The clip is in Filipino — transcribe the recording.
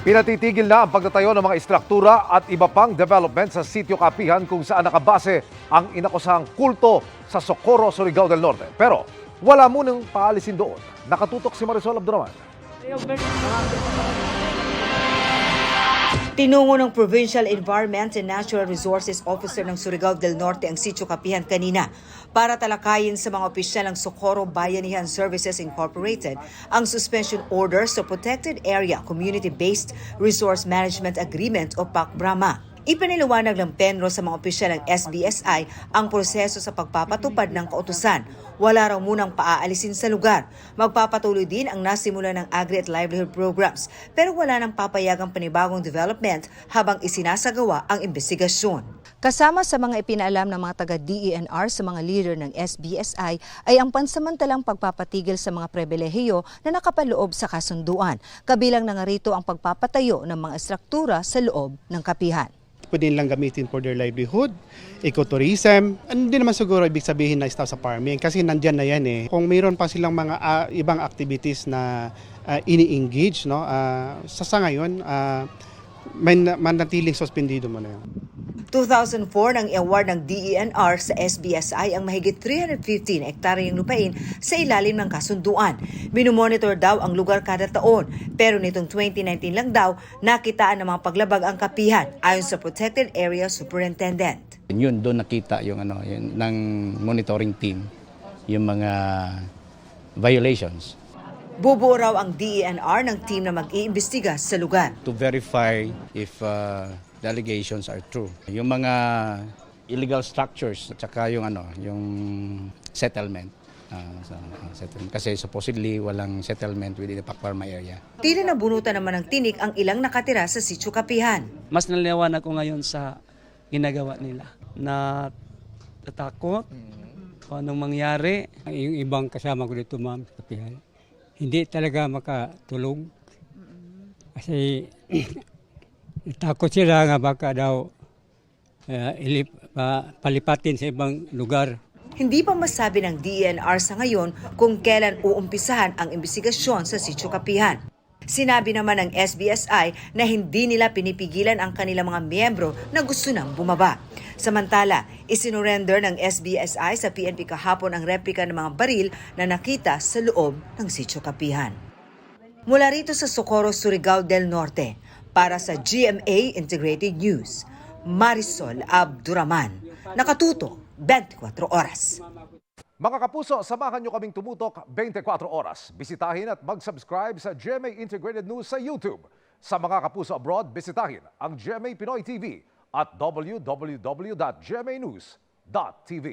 Pinatitigil na ang pagtatayo ng mga istruktura at iba pang development sa sitio Kapihan kung saan nakabase ang inakusahang kulto sa Socorro, Surigao del Norte. Pero wala munang paalisin doon. Nakatutok si Marisol Abduraman. Tinungo ng Provincial Environment and Natural Resources Officer ng Surigao del Norte ang Sitio Kapihan kanina para talakayin sa mga opisyal ng Socorro Bayanihan Services Incorporated ang suspension order sa Protected Area Community-Based Resource Management Agreement o PAC-BRAMA. Ipiniliwanag ng Penro sa mga opisyal ng SBSI ang proseso sa pagpapatupad ng kautusan. Wala raw munang paaalisin sa lugar. Magpapatuloy din ang nasimula ng Agri at Livelihood Programs pero wala nang papayagang panibagong development habang isinasagawa ang investigasyon. Kasama sa mga ipinaalam ng mga taga-DENR sa mga leader ng SBSI ay ang pansamantalang pagpapatigil sa mga pribilehiyo na nakapaloob sa kasunduan. Kabilang na nga rito ang pagpapatayo ng mga estruktura sa loob ng kapihan. Pwede nilang gamitin for their livelihood, ecotourism. Hindi naman siguro ibig sabihin na stop sa farming kasi nandyan na yan eh. Kung mayroon pa silang mga ibang activities na ini-engage, no, sa ngayon, manatiling suspendido mo na yun. 2004 nang i-award ng DENR sa SBSI ang mahigit 315 hektaryang lupain sa ilalim ng kasunduan. Minumonitor daw ang lugar kada taon, pero nitong 2019 lang daw nakitaan ng mga paglabag ang kapihan ayon sa Protected Area Superintendent. Yun, doon nakita yung yun, ng monitoring team, yung mga violations. Bubuo raw ang DENR ng team na mag-iimbestiga sa lugar. To verify if the allegations are true. Yung mga illegal structures at saka yung yung settlement. Settlement. Kasi supposedly walang settlement within the PAC-BRAMA area. Tila nabunutan naman ng tinik ang ilang nakatira sa Sitio Kapihan. Mas naliwanag ko ngayon sa ginagawa nila na tatakot kung anong mangyari. Yung ibang kasama ko dito, ma'am, sa Kapihan, hindi talaga makatulog. Kasi takot sila nga baka daw palipatin sa ibang lugar. Hindi pa masabi ng DENR sa ngayon kung kailan uumpisahan ang imbestigasyon sa Sitio Kapihan. Sinabi naman ng SBSI na hindi nila pinipigilan ang kanilang mga miyembro na gusto nang bumaba. Samantala, isinurrender ng SBSI sa PNP kahapon ang replika ng mga baril na nakita sa loob ng Sitio Kapihan. Mula rito sa Socorro, Surigao del Norte, para sa GMA Integrated News, Marisol Abduraman, nakatutok 24 oras. Mga kapuso, samahan nyo kaming tumutok 24 oras. Bisitahin at mag-subscribe sa GMA Integrated News sa YouTube. Sa mga kapuso abroad, bisitahin ang GMA Pinoy TV at www.gmanews.tv.